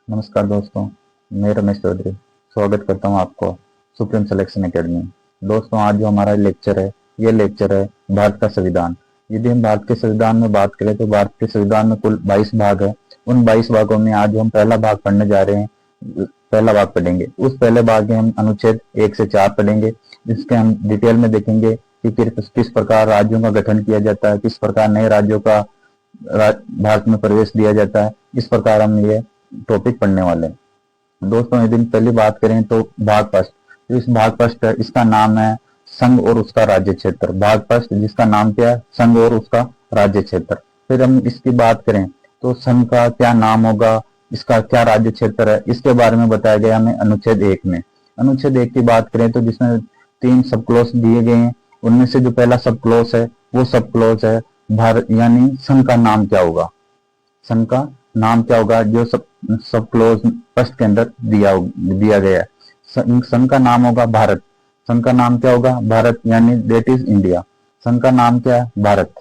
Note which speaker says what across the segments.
Speaker 1: नमस्कार दोस्तों, मैं रमेश चौधरी स्वागत करता हूं आपको सुप्रीम सिलेक्शन एकेडमी। दोस्तों, आज जो हमारा लेक्चर है, ये लेक्चर है भारत का संविधान। यदि हम भारत के संविधान में बात करें तो भारत के संविधान में कुल 22 भाग है। उन 22 भागों में आज हम पहला भाग पढ़ने जा रहे हैं। पहला भाग पढ़ेंगे। उस पहले भाग में हम अनुच्छेद 1 से 4 पढ़ेंगे, जिसके हम डिटेल में देखेंगे कि किस प्रकार राज्यों का गठन किया जाता है, किस प्रकार नए राज्यों का भारत में प्रवेश दिया जाता है। इस प्रकार हम ये टॉपिक पढ़ने वाले हैं। दोस्तों, यदि पहली बात करें तो भाग फर्स्ट, तो इस भाग फर्स्ट है, इसका नाम है संघ और उसका राज्य क्षेत्र। भाग फर्स्ट जिसका नाम क्या है, संघ और उसका राज्य क्षेत्र। फिर हम इसकी बात करें तो संघ का क्या नाम होगा, इसका क्या राज्य क्षेत्र है, इसके बारे में बताया गया हमें अनुच्छेद 1 में। अनुच्छेद 1 की बात करें तो जिसमें 3 सब क्लोज दिए गए हैं। उनमें से जो पहला सब क्लोज है वो सब क्लोज है भारत, यानी संघ का नाम क्या होगा। संघ का नाम क्या होगा जो सब क्लोज फर्स्ट के अंदर दिया गया है। संघ का नाम होगा भारत। संघ का नाम क्या होगा, भारत, यानी दैट इज इंडिया। संघ का नाम क्या है, भारत।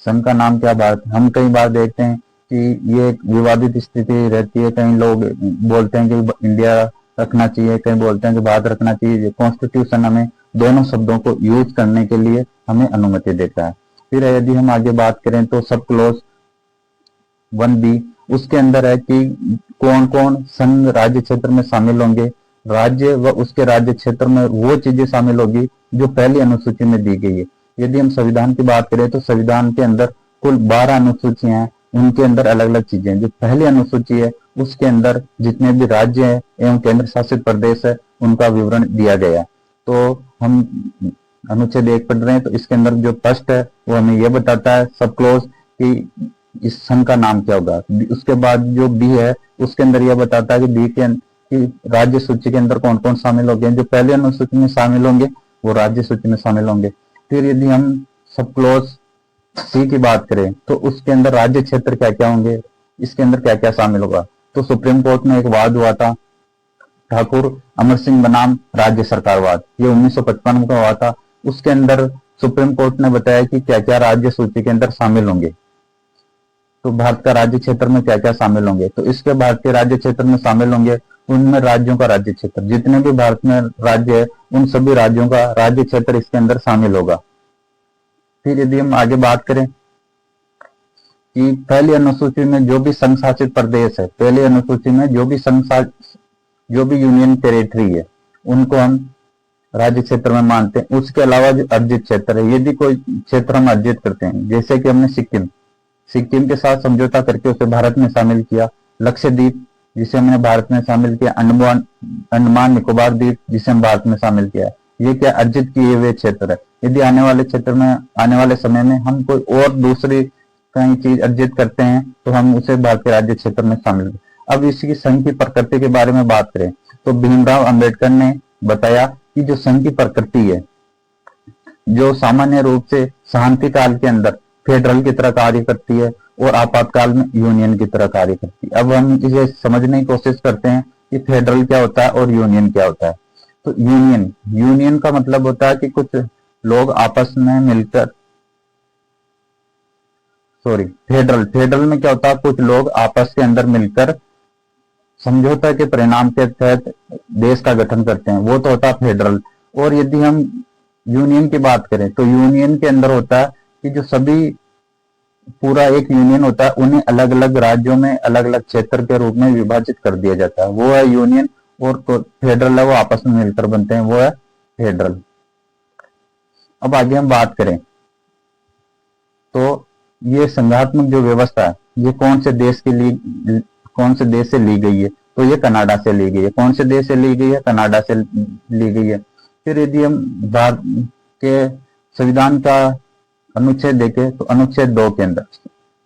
Speaker 1: संघ का नाम क्या, भारत। हम कई बार देखते हैं कि ये एक विवादित स्थिति रहती है। कई लोग बोलते हैं कि इंडिया रखना चाहिए, कई बोलते हैं कि भारत रखना चाहिए। कॉन्स्टिट्यूशन हमें दोनों शब्दों को यूज करने के लिए हमें अनुमति देता है। फिर यदि हम आगे बात करें तो सब क्लोज 1B, उसके अंदर है कि कौन कौन संघ राज्य क्षेत्र में शामिल होंगे। राज्य व उसके राज्य क्षेत्र में वो चीजें शामिल होगी जो पहली अनुसूची में दी गई है। यदि हम संविधान की बात करें तो संविधान के अंदर कुल 12 अनुसूचियां हैं। उनके अंदर अलग अलग चीजें हैं। जो पहली अनुसूची है उसके अंदर जितने भी राज्य है एवं केंद्र शासित प्रदेश है उनका विवरण दिया गया है। तो हम अनुच्छेद 1 पढ़ रहे हैं, तो इसके अंदर जो फर्स्ट है वो हमें यह बताता है सब क्लोज कि इस संघ का नाम क्या होगा। उसके बाद जो बी है उसके अंदर यह बताता है कि बी के कि राज्य सूची के अंदर कौन कौन शामिल होंगे। जो पहले अनुसूची में शामिल होंगे वो राज्य सूची में शामिल होंगे। फिर यदि हम सब क्लोज सी की बात करें तो उसके अंदर राज्य क्षेत्र क्या क्या होंगे, इसके अंदर क्या क्या शामिल होगा। तो सुप्रीम कोर्ट में एक वाद हुआ था, ठाकुर अमर सिंह बनाम राज्य सरकारवाद, ये 1955 का हुआ था। उसके अंदर सुप्रीम कोर्ट ने बताया कि क्या क्या राज्य सूची के अंदर शामिल होंगे। तो भारत का राज्य क्षेत्र में क्या क्या शामिल होंगे, तो इसके भारत के राज्य क्षेत्र में शामिल होंगे उनमें राज्यों का राज्य क्षेत्र, जितने भी भारत में राज्य है उन सभी राज्यों का राज्य क्षेत्र इसके अंदर शामिल होगा। फिर यदि हम आगे बात करें कि पहली अनुसूची में जो भी संघ शासित प्रदेश है, पहली अनुसूची में जो भी यूनियन टेरिटरी है उनको हम राज्य क्षेत्र में मानते हैं। उसके अलावा जो अर्जित क्षेत्र है, यदि कोई क्षेत्र हम अर्जित करते हैं, जैसे कि हमने सिक्किम के साथ समझौता करके उसे भारत में शामिल किया। लक्षद्वीप जिसे हमने भारत में शामिल किया। अंडमान निकोबार द्वीप जिसे हम भारत में शामिल किया। ये क्या अर्जित किए हुए क्षेत्र है। यदि आने वाले क्षेत्र में आने वाले समय में हम कोई और दूसरी कहीं चीज अर्जित करते हैं तो हम उसे भारत के राज्य क्षेत्र में शामिल। अब इसकी संघ की प्रकृति के बारे में बात करें तो भीमराव अंबेडकर ने बताया कि जो संघ की प्रकृति है, जो सामान्य रूप से शांति काल के अंदर फेडरल की तरह कार्य करती है और आपातकाल में यूनियन की तरह कार्य करती है। अब हम इसे समझने की कोशिश करते हैं कि फेडरल क्या होता है और यूनियन क्या होता है। तो यूनियन का मतलब होता है कि कुछ लोग आपस में मिलकर, फेडरल में क्या होता है, कुछ लोग आपस के अंदर मिलकर समझौता के परिणाम के तहत देश का गठन करते हैं, वो तो होता है फेडरल। और यदि हम यूनियन की बात करें तो यूनियन के अंदर होता है कि जो सभी पूरा एक यूनियन होता है, उन्हें अलग अलग राज्यों में अलग अलग क्षेत्र के रूप में विभाजित कर दिया जाता है, वो है यूनियन। और तो फेडरल है वो आपस में मिलकर बनते हैं, वो है फेडरल। अब आगे हम बात करें तो ये संघात्मक जो व्यवस्था है ये कौन से देश से ली गई है, तो ये कनाडा से ली गई है। कौन से देश से ली गई है, कनाडा से ली गई है। फिर यदि हम भारत के संविधान का अनुच्छेद देखें तो अनुच्छेद 2 के अंदर,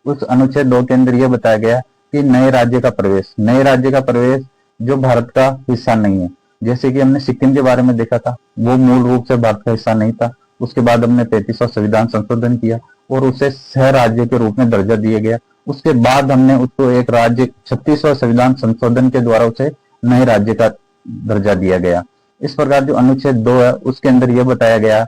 Speaker 1: उस अनुच्छेद 2 के अंदर यह बताया गया कि नए राज्य का प्रवेश जो भारत का हिस्सा नहीं है, जैसे कि हमने सिक्किम के बारे में देखा था, वो मूल रूप से भारत का हिस्सा नहीं था। उसके बाद हमने 35वां संविधान संशोधन किया और उसे सह राज्य के रूप में दर्जा दिया गया। उसके बाद हमने उसको एक राज्य 36वां संविधान संशोधन के द्वारा उसे नए राज्य का दर्जा दिया गया। इस प्रकार जो अनुच्छेद 2 है उसके अंदर यह बताया गया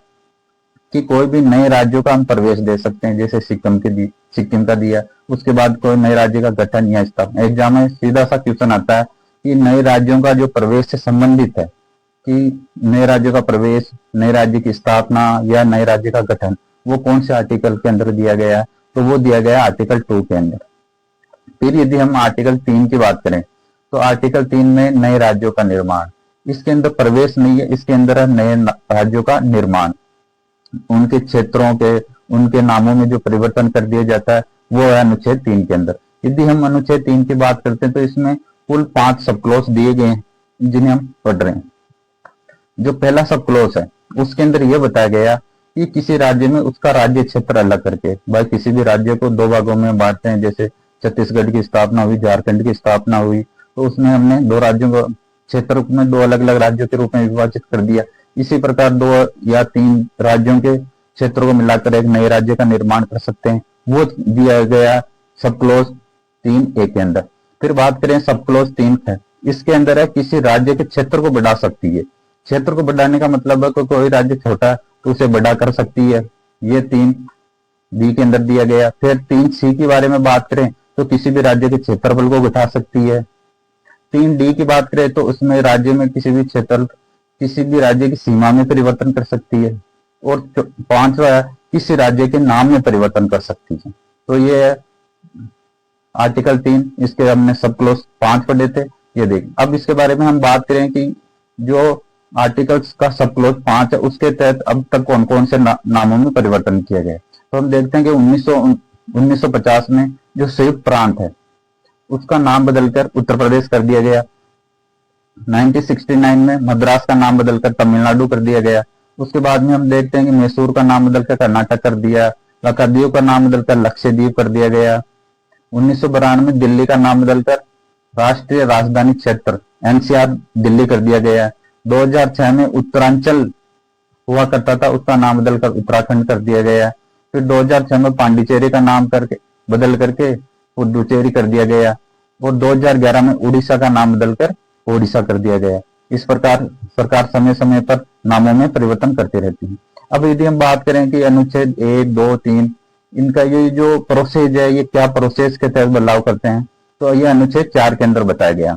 Speaker 1: कि कोई भी नए राज्यों का हम प्रवेश दे सकते हैं, जैसे सिक्किम का दिया। उसके बाद कोई नए राज्य का गठन या स्थापना। एग्जाम में सीधा सा क्वेश्चन आता है कि नए राज्यों का जो प्रवेश से संबंधित है, कि नए राज्यों का प्रवेश, नए राज्य की स्थापना या नए राज्य का गठन, वो कौन से आर्टिकल के अंदर दिया गया है? तो वो दिया गया आर्टिकल 2 के अंदर। फिर यदि हम आर्टिकल 3 की बात करें, तो आर्टिकल 3 में नए राज्यों का निर्माण, इसके अंदर प्रवेश नहीं है, इसके अंदर है नए राज्यों का निर्माण। उनके क्षेत्रों के, उनके नामों में जो परिवर्तन कर दिया जाता है, वो है अनुच्छेद 3 के अंदर। यदि हम अनुच्छेद 3 की बात करते हैं, तो इसमें कुल 5 सब क्लॉज दिए गए हैं, जिन्हें हम पढ़ रहे हैं। जो पहला सब क्लॉज है, उसके अंदर यह बताया गया कि किसी राज्य में उसका राज्य क्षेत्र अलग करके, भाई किसी भी राज्य को 2 भागों में बांटते हैं, जैसे छत्तीसगढ़ की स्थापना हुई, झारखंड की स्थापना हुई, तो उसमें हमने 2 राज्यों को क्षेत्र में 2 अलग अलग राज्यों के रूप में विभाजित कर दिया। इसी प्रकार 2 या 3 राज्यों के क्षेत्रों को मिलाकर एक नए राज्य का निर्माण कर सकते हैं, वो दिया गया सब क्लॉज 3A के अंदर। फिर बात करें सब क्लॉज 3 है, इसके अंदर है किसी राज्य के क्षेत्र को बढ़ा सकती है। क्षेत्र को बढ़ाने का मतलब है कि कोई राज्य छोटा तो उसे बड़ा कर सकती है, ये 3B के अंदर दिया गया। फिर 3C की बारे में बात करें तो किसी भी राज्य के क्षेत्रफल को घटा सकती है। 3D की बात करें तो उसमें राज्य में किसी भी राज्य की सीमा में परिवर्तन कर सकती है। और 5वां है किसी राज्य के नाम में परिवर्तन कर सकती है। तो ये है आर्टिकल 3, इसके हमने सब क्लॉज 5 पढ़े थे, ये देख। अब इसके बारे में हम बात करें कि जो आर्टिकल्स का सब क्लॉज 5 है, उसके तहत अब तक कौन कौन से नामों में परिवर्तन किया गया। तो हम देखते हैं कि 1950 में जो संयुक्त प्रांत है, उसका नाम बदलकर उत्तर प्रदेश कर दिया गया। 1969 में मद्रास का नाम बदलकर तमिलनाडु कर दिया गया। उसके बाद में हम देखते हैं कि मैसूर का नाम बदलकर कर्नाटक कर दिया। लक्षद्वीप का नाम बदलकर लक्षद्वीप कर दिया गया। 1992 में दिल्ली का नाम बदलकर राष्ट्रीय राजधानी क्षेत्र NCR दिल्ली कर दिया गया। 2006 में उत्तरांचल हुआ करता था, उसका नाम बदलकर उत्तराखंड कर दिया गया। फिर 2006 में पांडिचेरी का नाम बदल करके पुडुचेरी कर दिया गया। और 2011 में उड़ीसा का नाम बदलकर ओडिशा कर दिया गया। इस प्रकार सरकार समय समय पर नामों में परिवर्तन करती रहती है। अब यदि हम बात करें कि अनुच्छेद 1, 2, 3, इनका ये जो प्रोसेस है, ये क्या प्रोसेस के तहत बदलाव करते हैं, तो ये अनुच्छेद 4 के अंदर बताया गया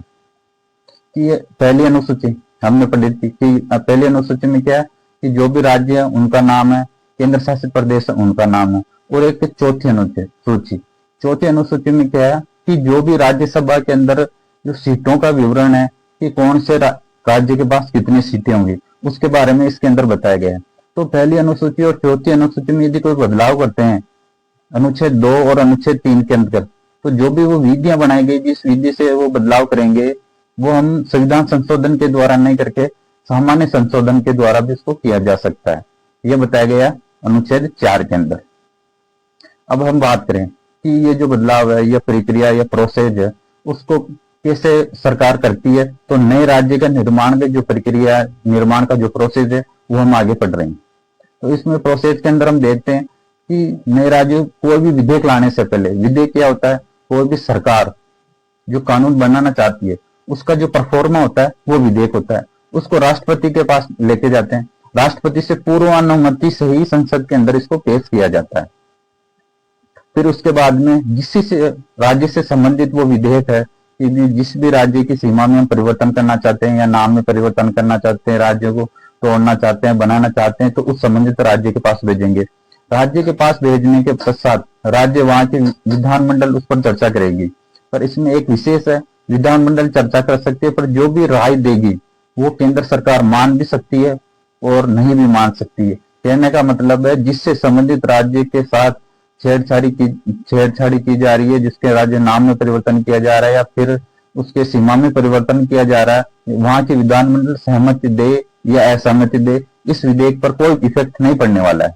Speaker 1: कि ये पहली अनुसूची हमने पढ़ी थी कि पहली अनुसूची में क्या है कि जो भी राज्य है उनका नाम है, केंद्र शासित प्रदेश है उनका नाम है। और एक चौथी अनुसूची में क्या है कि जो भी राज्यसभा के अंदर जो सीटों का विवरण है कि कौन से राज्य के पास कितनी सीटें होंगी, उसके बारे में इसके अंदर बताया गया है। तो पहली अनुसूची और चौथी अनुसूची में यदि कोई बदलाव करते हैं अनुच्छेद 2 और अनुच्छेद 3 के अंदर, तो जो भी वो विधियां बनाई गई, जिस विधि से वो बदलाव करेंगे, वो हम संविधान संशोधन के द्वारा नहीं करके सामान्य संशोधन के द्वारा भी इसको किया जा सकता है। यह बताया गया अनुच्छेद 4 के अंदर। अब हम बात करें कि ये जो बदलाव है, यह प्रक्रिया या प्रोसेस है, उसको कैसे सरकार करती है। तो नए राज्य का निर्माण के जो प्रक्रिया, निर्माण का जो प्रोसेस है, वो हम आगे पढ़ रहे हैं। तो इसमें प्रोसेस के अंदर हम देखते हैं कि नए राज्य कोई भी विधेयक लाने से पहले, विधेयक क्या होता है, कोई भी सरकार जो कानून बनाना चाहती है, उसका जो परफॉर्मा होता है वो विधेयक होता है। उसको राष्ट्रपति के पास लेके जाते हैं, राष्ट्रपति से पूर्वानुमति से ही संसद के अंदर इसको पेश किया जाता है। फिर उसके बाद में जिस राज्य से संबंधित वो विधेयक है, जिस भी राज्य की सीमा में हम परिवर्तन करना चाहते हैं या नाम में परिवर्तन करना चाहते हैं, राज्य को तोड़ना चाहते हैं, बनाना चाहते हैं, तो उस संबंधित राज्य के पास भेजेंगे। राज्य के पास भेजने के पश्चात राज्य वहां के विधानमंडल उस पर चर्चा करेगी। पर इसमें एक विशेष है, विधानमंडल चर्चा कर सकती है, पर जो भी राय देगी वो केंद्र सरकार मान भी सकती है और नहीं भी मान सकती है। कहने का मतलब है जिससे संबंधित राज्य के साथ छेड़छाड़ी की जा रही है, जिसके राज्य नाम में परिवर्तन किया जा रहा है या फिर उसके सीमा में परिवर्तन किया जा रहा है, वहां के विधानमंडल सहमति दे या असहमति दे, इस विधेयक पर कोई इफेक्ट नहीं पड़ने वाला है।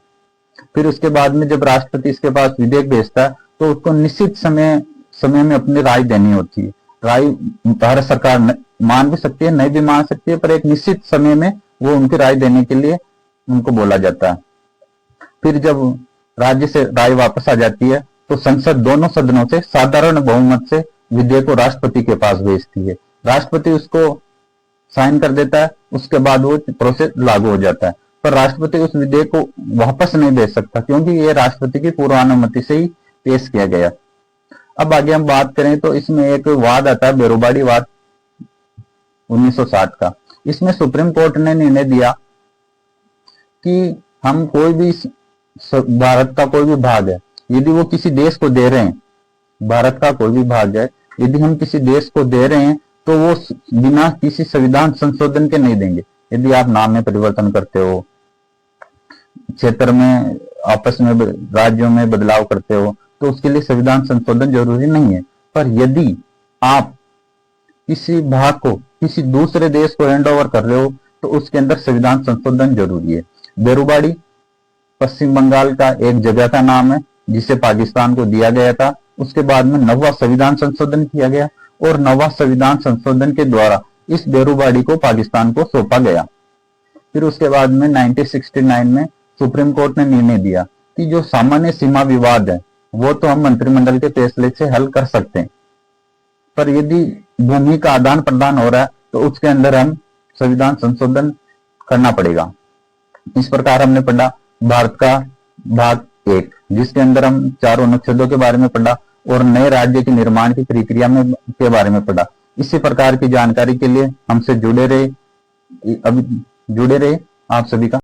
Speaker 1: फिर उसके बाद में जब राष्ट्रपति इसके पास विधेयक भेजता है, तो उसको निश्चित समय में अपनी राय देनी होती है। राय भारत सरकार मान भी सकती है, नहीं भी मान सकती है, पर एक निश्चित समय में वो उनकी राय देने के लिए उनको बोला जाता है। फिर जब राज्य से राय वापस आ जाती है, तो संसद दोनों सदनों से साधारण बहुमत से विधेयक को राष्ट्रपति के पास भेजती है। राष्ट्रपति उसको साइन कर देता है, उसके बाद वो प्रोसेस लागू हो जाता है। पर राष्ट्रपति उस विधेयक को वापस नहीं दे सकता, क्योंकि ये राष्ट्रपति की पूर्वानुमति से ही पेश किया गया। अब आगे हम बात करें तो इसमें एक वाद आता है, बेरोबाड़ी वाद 1960 का। इसमें सुप्रीम कोर्ट ने निर्णय दिया कि हम कोई भी भारत का कोई भी भाग है, यदि वो किसी देश को दे रहे हैं, भारत का कोई भी भाग है यदि हम किसी देश को दे रहे हैं तो वो बिना किसी संविधान संशोधन के नहीं देंगे। यदि आप नाम में परिवर्तन करते हो, क्षेत्र में आपस में राज्यों में बदलाव करते हो, तो उसके लिए संविधान संशोधन जरूरी नहीं है। पर यदि आप किसी भाग को किसी दूसरे देश को हैंड ओवर कर रहे हो तो उसके अंदर संविधान संशोधन जरूरी है। बेरुबाड़ी पश्चिम बंगाल का एक जगह का नाम है जिसे पाकिस्तान को दिया गया था। उसके बाद में 9वां संविधान संशोधन किया गया और 9वां संविधान संशोधन के द्वारा इस बेरुबाड़ी को पाकिस्तान को सौंपा गया। फिर उसके बाद में 1969 में सुप्रीम कोर्ट ने निर्णय दिया कि जो सामान्य सीमा विवाद है वो तो हम मंत्रिमंडल के फैसले से हल कर सकते हैं, पर यदि भूमि का आदान प्रदान हो रहा है तो उसके अंदर हम संविधान संशोधन करना पड़ेगा। इस प्रकार हमने पढ़ा भारत का भाग 1, जिसके अंदर हम 4 अनुच्छेदों के बारे में पढ़ा और नए राज्य के निर्माण की प्रक्रिया में के बारे में पढ़ा। इसी प्रकार की जानकारी के लिए हमसे जुड़े रहे आप सभी का